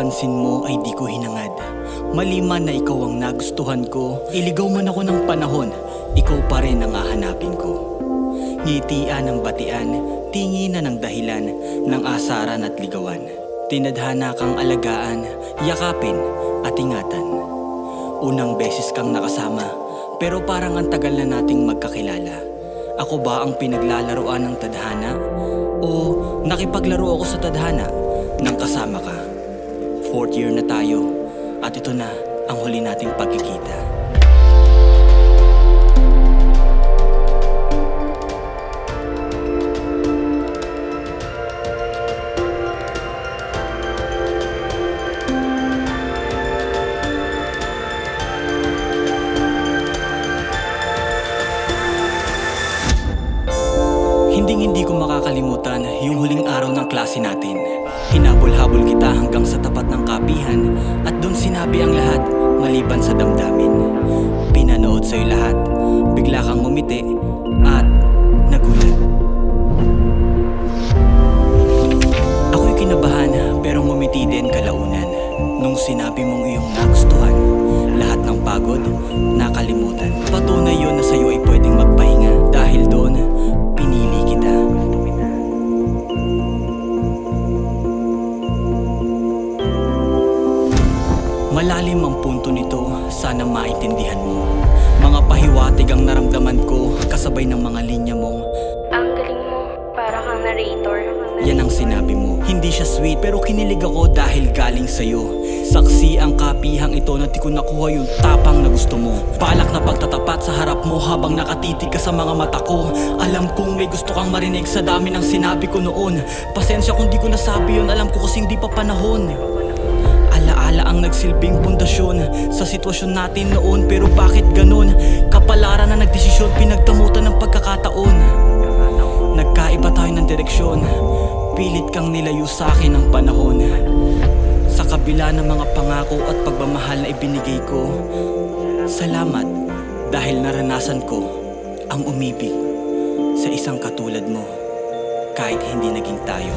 pagpansin mo ay di ko hinangad. Mali man na ikaw ang nagustuhan ko, iligaw man ako ng panahon, ikaw pa rin ang hahanapin ko. Ngitian ng batian, tinginan ng dahilan, ng asaran at ligawan. Tinadhana kang alagaan, yakapin at ingatan. Unang beses kang nakasama, pero parang ang tagal na nating magkakilala. Ako ba ang pinaglalaroan ng tadhana? O nakipaglaro ako sa tadhana nang kasama ka? 4th year na tayo, at ito na ang huli nating pagkikita. Hindi ko makakalimutan yung huling araw ng klase natin. Hinabol-habol kita hanggang sa tapat ng kapihan, at doon sinabi ang lahat maliban sa damdamin. Pinanood sa'yo lahat, bigla kang ngumiti at nagulat. Ako'y kinabahan pero ngumiti din kalaunan nung sinabi mong iyong nagustuhan. Lahat ng pagod nakalimutan. Patunay yun na sa'yo ay pwedeng magpahinga. Dahil doon pinili kita. Malalim ang punto nito, sana maintindihan mo. Mga pahiwatig ang naramdaman ko, kasabay ng mga linya mong ang galing mo, para kang narrator. yan ang sinabi mo. Hindi siya sweet pero kinilig ako dahil galing sa'yo. Saksi ang kapihang ito na di ko nakuha yung tapang na gusto mo. Balak na pagtatapat sa harap mo habang nakatitig ka sa mga mata ko. Alam kong may gusto kang marinig sa dami ng sinabi ko noon. Pasensya kung di ko nasabi yun, alam ko kasing di pa panahon. Alaala ang nagsilbing pundasyon sa sitwasyon natin noon, pero bakit ganun? Kapalaran na nagdesisyon, pinagdamutan ng pagkakataon. Nagkaiba tayo ng direksyon, pilit kang nilayo sa akin ng panahon. Sa kabila ng mga pangako at pagmamahal na ibinigay ko, salamat dahil naranasan ko ang umibig sa isang katulad mo kahit hindi naging tayo.